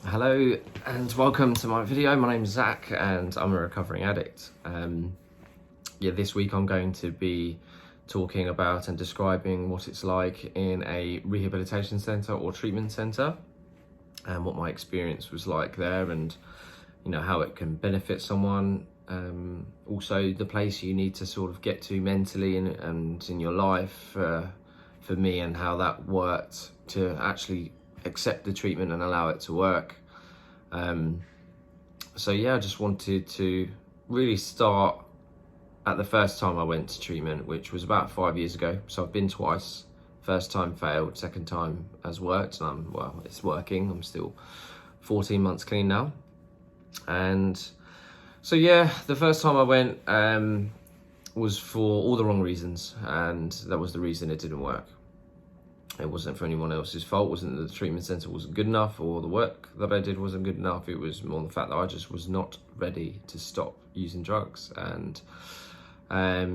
Hello and welcome to my video. My name is Zach and I'm a recovering addict. This week I'm going to be talking about and describing what it's like in a rehabilitation centre or treatment centre and what my experience was like there, and how it can benefit someone. Also the place you need to sort of get to mentally and in your life for me, and how that worked to actually accept the treatment and allow it to work. I just wanted to really start at the first time I went to treatment, which was about 5 years ago. So I've been twice. First time failed, second time has worked, and it's working. I'm still 14 months clean now. And the first time I went was for all the wrong reasons, and that was the reason it didn't work. It wasn't for anyone else's fault. It wasn't that the treatment centre wasn't good enough or the work that I did wasn't good enough. It was more the fact that I just was not ready to stop using drugs. And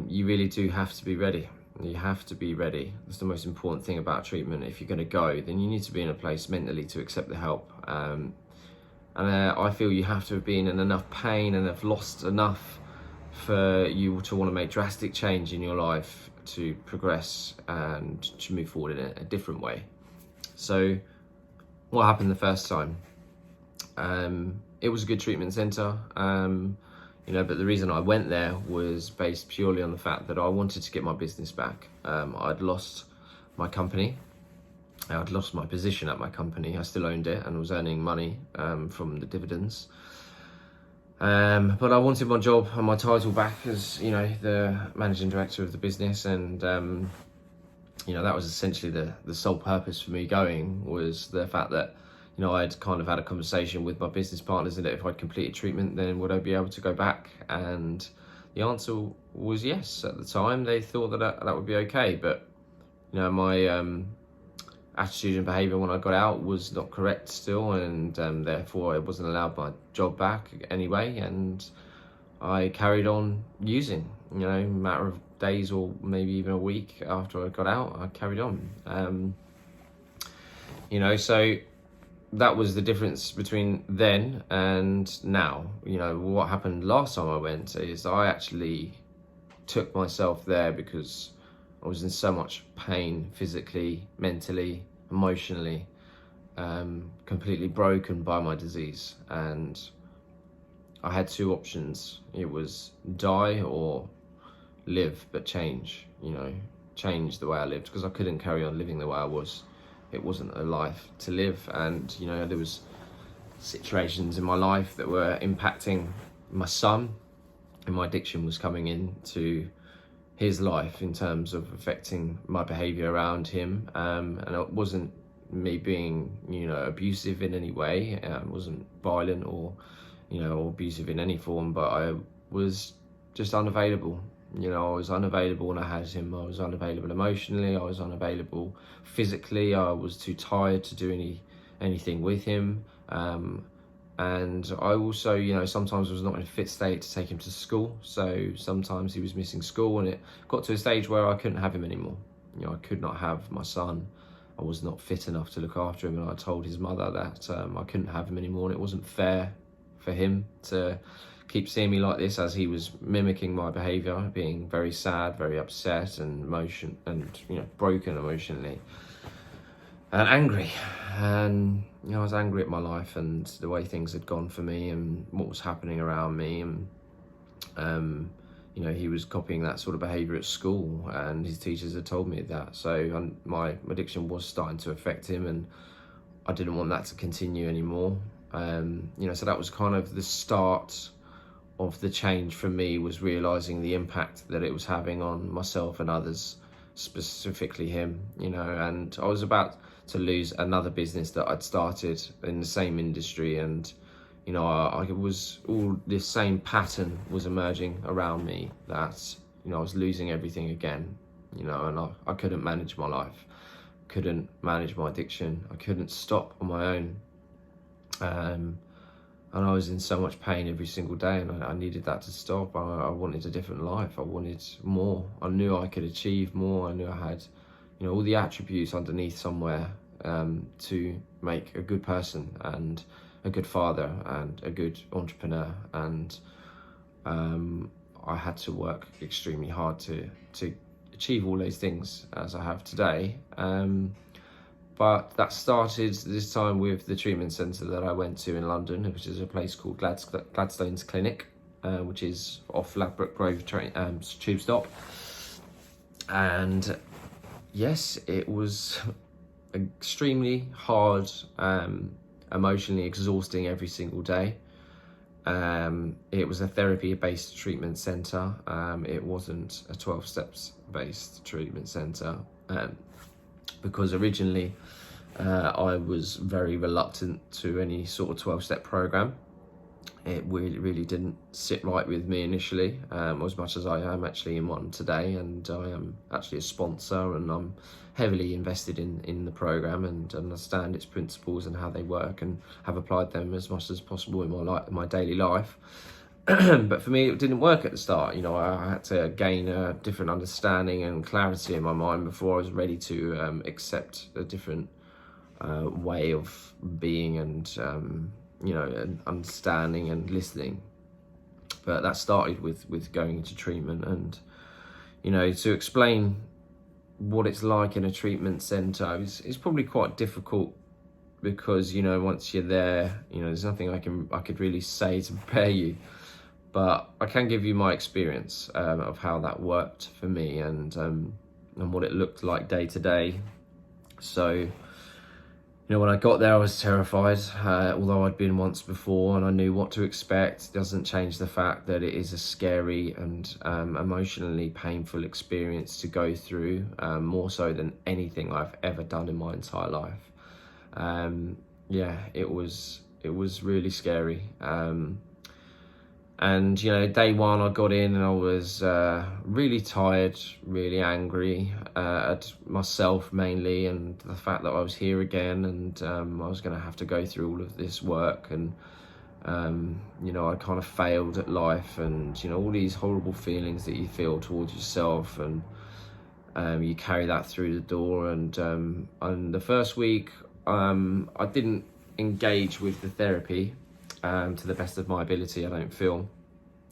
you really do have to be ready. You have to be ready. That's the most important thing about treatment. If you're going to go, then you need to be in a place mentally to accept the help. I feel you have to have been in enough pain and have lost enough for you to want to make drastic change in your life to progress and to move forward in a different way. So what happened the first time? It was a good treatment centre, but the reason I went there was based purely on the fact that I wanted to get my business back. I'd lost my company. I'd lost my position at my company. I still owned it and was earning money from the dividends. But I wanted my job and my title back as, the managing director of the business. And, that was essentially the sole purpose for me going, was the fact that, I'd kind of had a conversation with my business partners that if I'd completed treatment, then would I be able to go back? And the answer was yes. At the time, they thought that would be okay. But, my attitude and behaviour when I got out was not correct still, and therefore I wasn't allowed my job back anyway, and I carried on using, a matter of days or maybe even a week after I got out, I carried on. So that was the difference between then and now. What happened last time I went is I actually took myself there because I was in so much pain, physically, mentally, emotionally, completely broken by my disease. And I had two options. It was die or live, but change, change the way I lived, because I couldn't carry on living the way I was. It wasn't a life to live. And, there was situations in my life that were impacting my son, and my addiction was coming into his life in terms of affecting my behavior around him. And it wasn't me being, abusive in any way. It wasn't violent or, or abusive in any form, but I was just unavailable. I was unavailable when I had him. I was unavailable emotionally. I was unavailable physically. I was too tired to do anything with him. And I also, sometimes was not in a fit state to take him to school. So sometimes he was missing school, and it got to a stage where I couldn't have him anymore. I could not have my son. I was not fit enough to look after him. And I told his mother that I couldn't have him anymore. And it wasn't fair for him to keep seeing me like this, as he was mimicking my behavior, being very sad, very upset and broken emotionally. And angry, and I was angry at my life and the way things had gone for me and what was happening around me. And he was copying that sort of behaviour at school, and his teachers had told me that. So my addiction was starting to affect him, and I didn't want that to continue anymore. So that was kind of the start of the change for me, was realising the impact that it was having on myself and others, specifically him. And I was about to lose another business that I'd started in the same industry, and I was all this same pattern was emerging around me, that I was losing everything again, and I couldn't manage my life, couldn't manage my addiction, I couldn't stop on my own, and I was in so much pain every single day, and I needed that to stop. I wanted a different life. I wanted more. I knew I could achieve more. I knew I had all the attributes underneath somewhere to make a good person and a good father and a good entrepreneur, and I had to work extremely hard to achieve all those things as I have today. But that started this time with the treatment centre that I went to in London, which is a place called Gladstone's Clinic, which is off Ladbroke Grove tube stop. And yes, it was extremely hard, emotionally exhausting every single day. It was a therapy-based treatment centre. It wasn't a 12 steps based treatment centre, because originally I was very reluctant to any sort of 12-step program. It really didn't sit right with me initially, as much as I am actually in one today, and I am actually a sponsor, and I'm heavily invested in the program and understand its principles and how they work, and have applied them as much as possible in my daily life. But for me, it didn't work at the start. You know, I had to gain a different understanding and clarity in my mind before I was ready to accept a different way of being and you know, and understanding and listening. But that started with going into treatment, and you know, to explain what it's like in a treatment centre is probably quite difficult, because you know, once you're there, you know, there's nothing I could really say to prepare you. But I can give you my experience of how that worked for me, and what it looked like day to day. So, you know, when I got there, I was terrified, although I'd been once before and I knew what to expect. It doesn't change the fact that it is a scary and emotionally painful experience to go through, more so than anything I've ever done in my entire life. Yeah, it was really scary. And, you know, day one I got in and I was really tired, really angry at myself mainly, and the fact that I was here again, and I was going to have to go through all of this work, and, you know, I kind of failed at life, and, you know, all these horrible feelings that you feel towards yourself, and you carry that through the door. And the first week I didn't engage with the therapy to the best of my ability, I don't feel.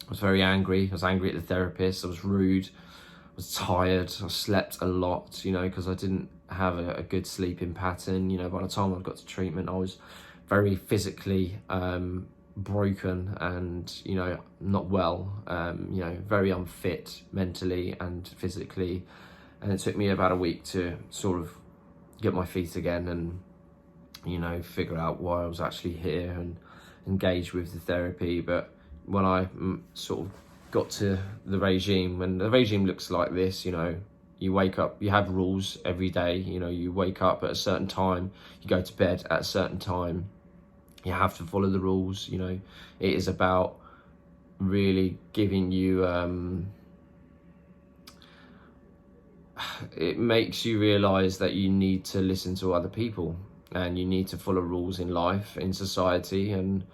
I was very angry. I was angry at the therapist. I was rude. I was tired. I slept a lot, you know, because I didn't have a good sleeping pattern. You know, by the time I got to treatment, I was very physically broken and, you know, not well, you know, very unfit mentally and physically. And it took me about a week to sort of get my feet again and, you know, figure out why I was actually here and engage with the therapy. But when I sort of got to the regime, and the regime looks like this, you know, you wake up, you have rules every day, you know, you wake up at a certain time, you go to bed at a certain time, you have to follow the rules. You know, it is about really giving you, it makes you realise that you need to listen to other people, and you need to follow rules in life, in society, and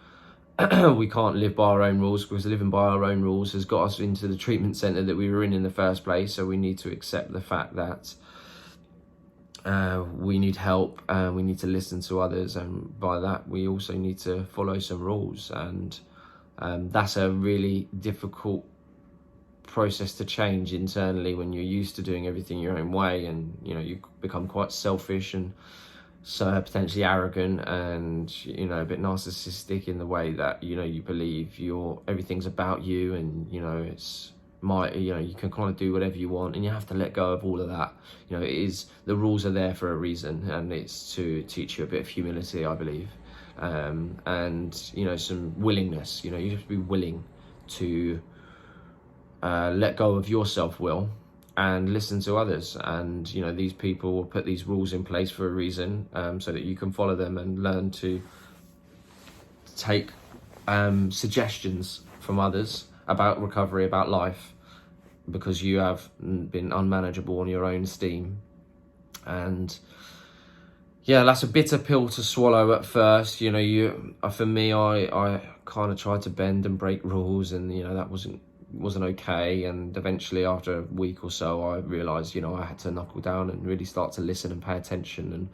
we can't live by our own rules, because living by our own rules has got us into the treatment centre that we were in the first place. So we need to accept the fact that we need help, and we need to listen to others, and by that we also need to follow some rules. And that's a really difficult process to change internally when you're used to doing everything your own way, and you know, you become quite selfish and so potentially arrogant, and you know, a bit narcissistic in the way that, you know, you believe everything's about you, and you know, you know, you can kind of do whatever you want, and you have to let go of all of that. You know, the rules are there for a reason, and it's to teach you a bit of humility, I believe, and you know, some willingness. You know, you have to be willing to let go of your self-will and listen to others. And you know, these people will put these rules in place for a reason, so that you can follow them and learn to take suggestions from others about recovery, about life, because you have been unmanageable on your own steam. And yeah, that's a bitter pill to swallow at first. You know, for me, I kind of tried to bend and break rules, and you know, that wasn't okay. And eventually, after a week or so, I realized, you know, I had to knuckle down and really start to listen and pay attention, and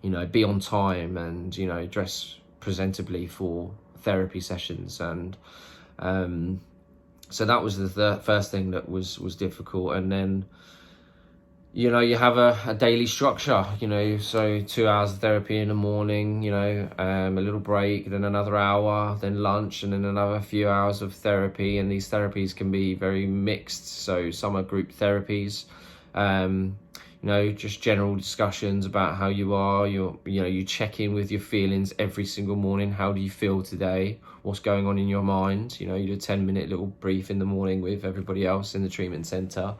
you know, be on time, and you know, dress presentably for therapy sessions. And so that was the first thing that was difficult. And then, you know, you have a daily structure, you know, so 2 hours of therapy in the morning, you know, a little break, then another hour, then lunch, and then another few hours of therapy. And these therapies can be very mixed. So some are group therapies, you know, just general discussions about how you are. You know, you check in with your feelings every single morning. How do you feel today? What's going on in your mind? You know, you do a 10-minute little brief in the morning with everybody else in the treatment centre.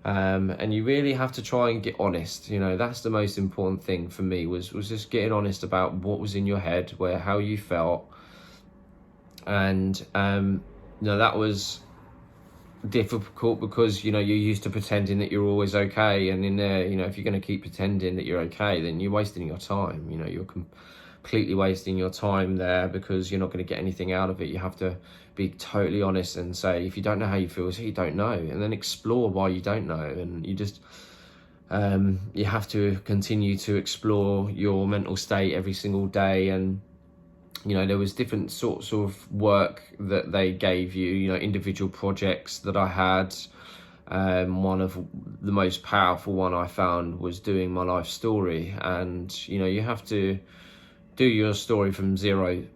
And you really have to try and get honest. You know, that's the most important thing for me, was just getting honest about what was in your head, how you felt. And, you know, that was difficult because, you know, you're used to pretending that you're always okay. And in there, you know, if you're going to keep pretending that you're okay, then you're wasting your time. You know, you're completely wasting your time there, because you're not going to get anything out of it. You have to be totally honest and say, if you don't know how you feel, say you don't know, and then explore why you don't know. And you just you have to continue to explore your mental state every single day. And, you know, there was different sorts of work that they gave you, you know, individual projects that I had. One of the most powerful one I found was doing my life story. And, you know, you have to do your story from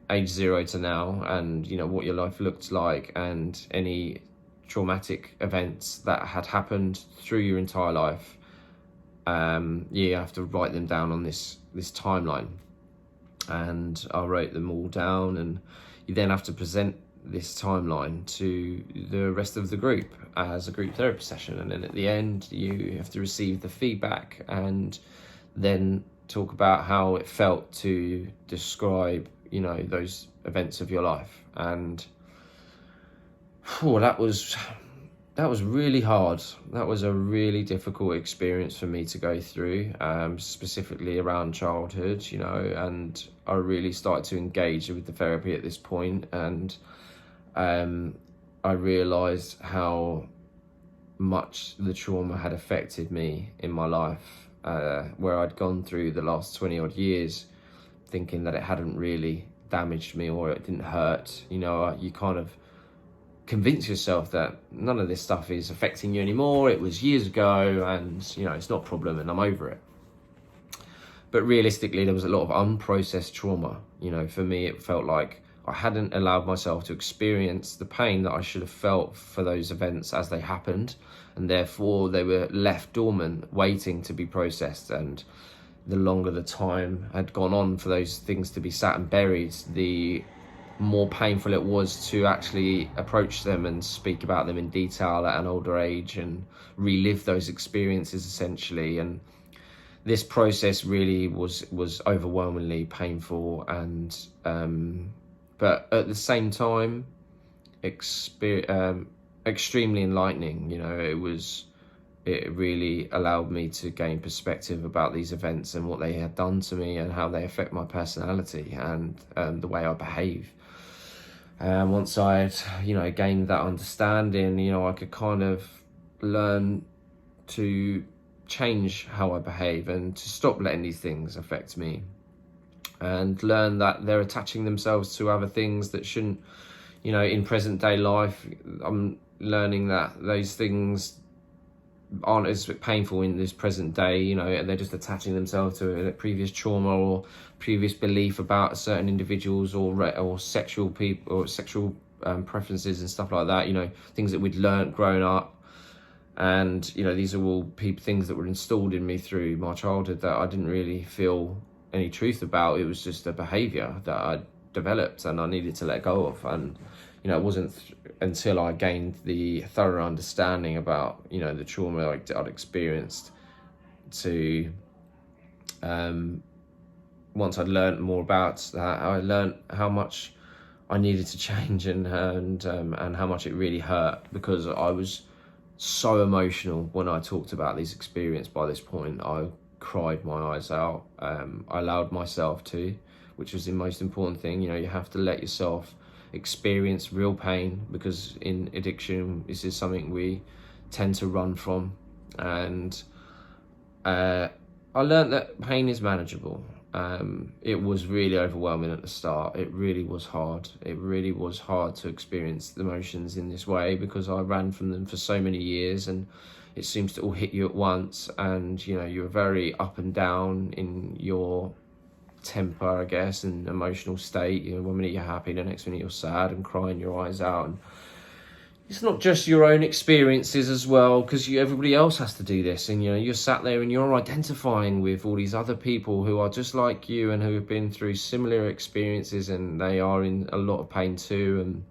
age zero to now, and, you know, what your life looked like, and any traumatic events that had happened through your entire life. You have to write them down on this timeline. And I wrote them all down, and you then have to present this timeline to the rest of the group as a group therapy session. And then at the end, you have to receive the feedback, and then talk about how it felt to describe, you know, those events of your life. And that was really hard. That was a really difficult experience for me to go through, specifically around childhood, you know. And I really started to engage with the therapy at this point, and I realised how much the trauma had affected me in my life, where I'd gone through the last 20 odd years thinking that it hadn't really damaged me, or it didn't hurt. You know, you kind of convince yourself that none of this stuff is affecting you anymore. It was years ago, and, you know, it's not a problem, and I'm over it. But realistically, there was a lot of unprocessed trauma. You know, for me, it felt like I hadn't allowed myself to experience the pain that I should have felt for those events as they happened, and therefore they were left dormant, waiting to be processed. And the longer the time had gone on for those things to be sat and buried, the more painful it was to actually approach them and speak about them in detail at an older age and relive those experiences, essentially. And this process really was overwhelmingly painful, and but at the same time extremely enlightening. You know, it really allowed me to gain perspective about these events and what they had done to me, and how they affect my personality and the way I behave. Once I had, you know, gained that understanding, you know, I could kind of learn to change how I behave and to stop letting these things affect me, and learn that they're attaching themselves to other things that shouldn't. You know, in present day life, I'm learning that those things aren't as painful in this present day, you know, and they're just attaching themselves to a previous trauma or previous belief about certain individuals, or sexual people, or sexual preferences and stuff like that. You know, things that we'd learnt growing up. And, you know, these are all things that were installed in me through my childhood that I didn't really feel any truth about. It was just a behaviour that I developed and I needed to let go of. And, you know, it wasn't until I gained the thorough understanding about, you know, the trauma I'd experienced, to once I'd learned more about that, I learned how much I needed to change, and how much it really hurt, because I was so emotional when I talked about these experiences. By this point, I cried my eyes out. I allowed myself to, which was the most important thing. You know, you have to let yourself experience real pain, because in addiction, this is something we tend to run from. And I learned that pain is manageable. it was really overwhelming at the start. It really was hard. It really was hard to experience the emotions in this way, because I ran from them for so many years, and it seems to all hit you at once, and you're very up and down in your temper, I guess, and emotional state. One minute you're happy, the next minute you're sad and crying your eyes out. And it's not just your own experiences as well, because everybody else has to do this, and you're sat there and you're identifying with all these other people who are just like you and who have been through similar experiences, and they are in a lot of pain too, and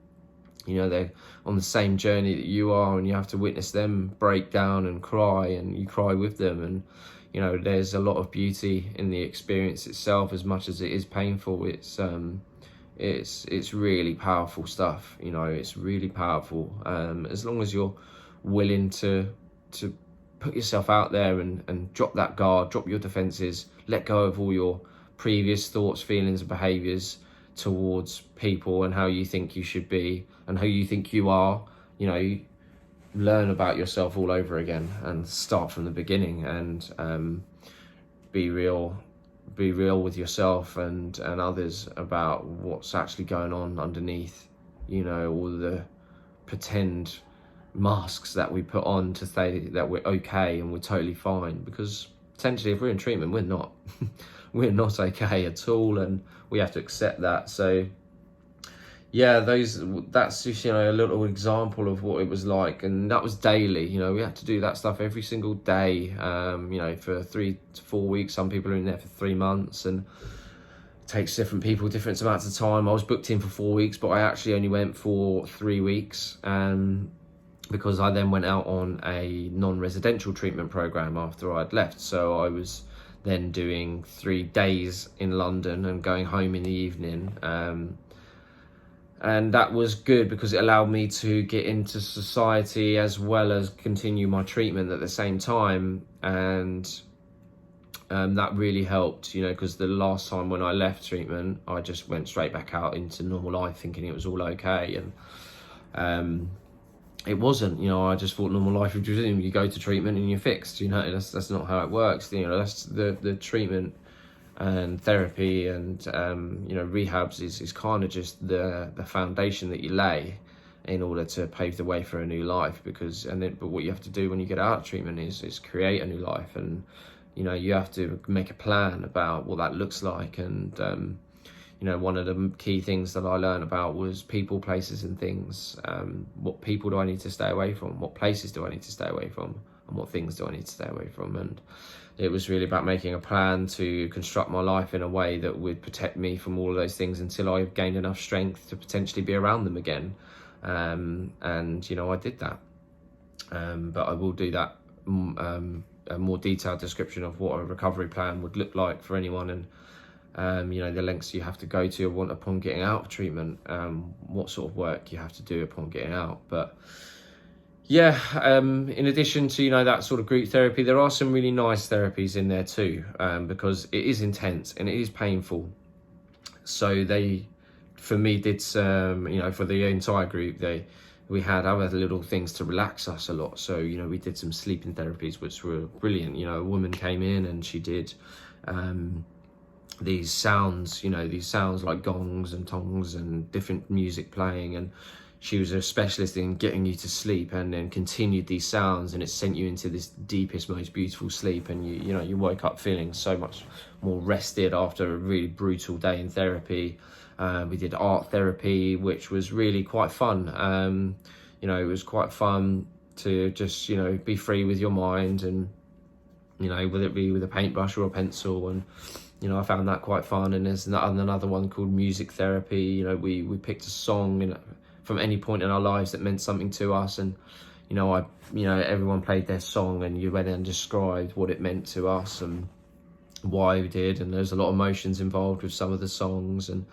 they're on the same journey that you are, and you have to witness them break down and cry, and you cry with them. And there's a lot of beauty in the experience itself, as much as it is painful. It's really powerful stuff. It's really powerful, as long as you're willing to put yourself out there and drop that guard, drop your defenses, let go of all your previous thoughts, feelings and behaviors towards people and how you think you should be and who you think you are. Learn about yourself all over again and start from the beginning, and be real with yourself and others about what's actually going on underneath, all the pretend masks that we put on to say that we're okay and we're totally fine, because potentially if we're in treatment, we're not. We're not okay at all, and we have to accept that. So yeah, that's just a little example of what it was like, and that was daily. We had to do that stuff every single day, for 3 to 4 weeks. Some people are in there for 3 months, and it takes different people different amounts of time. I was booked in for 4 weeks, but I actually only went for 3 weeks, because I then went out on a non-residential treatment program after I'd left. So I was then doing 3 days in London and going home in the evening. And that was good because it allowed me to get into society as well as continue my treatment at the same time. And that really helped, because the last time when I left treatment, I just went straight back out into normal life thinking it was all okay. And it wasn't. I just thought normal life would resume. You go to treatment and you're fixed. That's not how it works. That's the treatment and therapy and rehabs is kind of just the foundation that you lay in order to pave the way for a new life. But what you have to do when you get out of treatment is create a new life, and you have to make a plan about what that looks like. And one of the key things that I learned about was people, places and things. What people do I need to stay away from? What places do I need to stay away from? And what things do I need to stay away from? And it was really about making a plan to construct my life in a way that would protect me from all of those things until I gained enough strength to potentially be around them again. And I did that. But I will do that, a more detailed description of what a recovery plan would look like for anyone, and the lengths you have to go to upon getting out of treatment, what sort of work you have to do upon getting out. But yeah, in addition to that sort of group therapy, there are some really nice therapies in there too, because it is intense and it is painful. So they, for me, did some, for the entire group, we had other little things to relax us a lot. So we did some sleeping therapies, which were brilliant. A woman came in and she did these sounds, these sounds like gongs and tongs and different music playing, and she was a specialist in getting you to sleep, and then continued these sounds, and it sent you into this deepest, most beautiful sleep, and you woke up feeling so much more rested after a really brutal day in therapy. We did art therapy, which was really quite fun. It was quite fun to just be free with your mind, and whether it be with a paintbrush or a pencil, and I found that quite fun. And there's another one called music therapy. We picked a song from any point in our lives that meant something to us, and everyone played their song, and you went and described what it meant to us and why we did, and there's a lot of emotions involved with some of the songs. And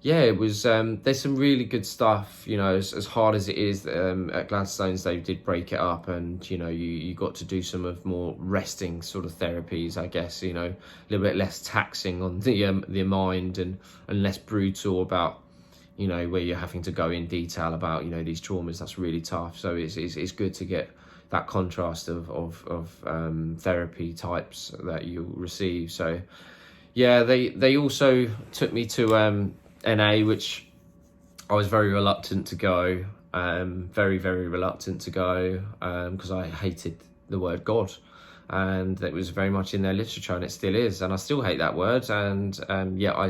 yeah, it was there's some really good stuff. As hard as it is, at Gladstone's they did break it up, and you got to do some of more resting sort of therapies, I guess, a little bit less taxing on the mind, and less brutal about where you're having to go in detail about these traumas. That's really tough. So it's good to get that contrast of therapy types that you receive. So Yeah, they also took me to NA, which I was very reluctant to go. Very, very reluctant to go because I hated the word God, and it was very much in their literature, and it still is, and I still hate that word. And yet I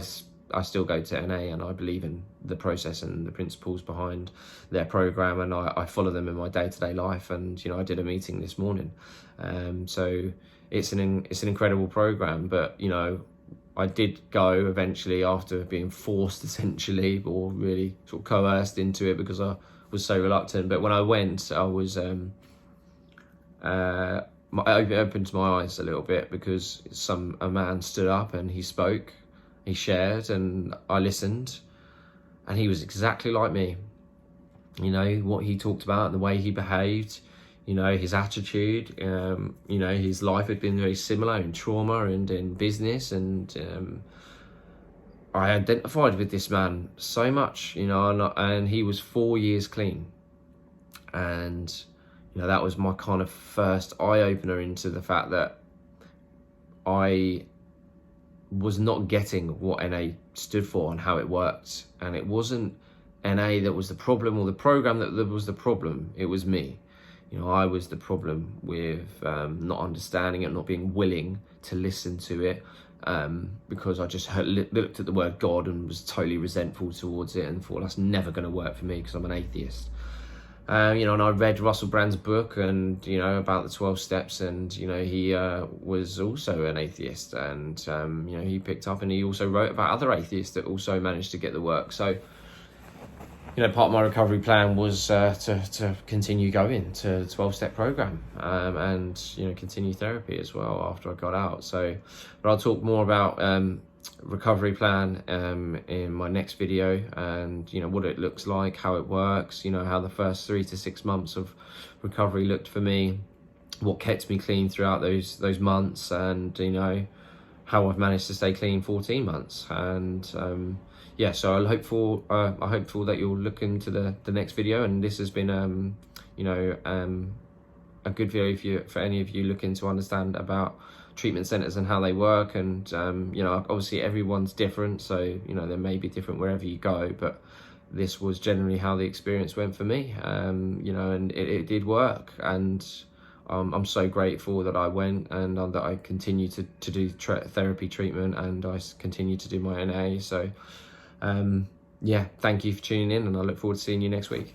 still go to NA, and I believe in the process and the principles behind their program, and I follow them in my day-to-day life. And I did a meeting this morning, so it's an incredible program. But I did go eventually after being forced, essentially, or really sort of coerced into it because I was so reluctant. But when I went, I was it opened my eyes a little bit, because a man stood up and he spoke, he shared, and I listened, and he was exactly like me. What he talked about, the way he behaved, his attitude, his life had been very similar in trauma and in business, and I identified with this man so much, and he was 4 years clean, and that was my kind of first eye-opener into the fact that I was not getting what NA stood for and how it worked. And it wasn't NA that was the problem, or the program that was the problem. It was me. I was the problem with not understanding it, not being willing to listen to it, because I just looked at the word God and was totally resentful towards it and thought that's never going to work for me because I'm an atheist. And I read Russell Brand's book, and about the 12 steps, and he was also an atheist, and he picked up and he also wrote about other atheists that also managed to get the work. So part of my recovery plan was to continue going to the 12-step program, and continue therapy as well after I got out. But I'll talk more about recovery plan in my next video, and what it looks like, how it works, how the first 3 to 6 months of recovery looked for me, what kept me clean throughout those months, and how I've managed to stay clean 14 months. And so I'm hopeful that you'll look into the next video, and this has been a good video for any of you looking to understand about treatment centers and how they work. And obviously everyone's different, so there may be different wherever you go, but this was generally how the experience went for me. And it did work, and I'm so grateful that I went, and that I continue to do therapy treatment, and I continue to do my NA. So thank you for tuning in, and I look forward to seeing you next week.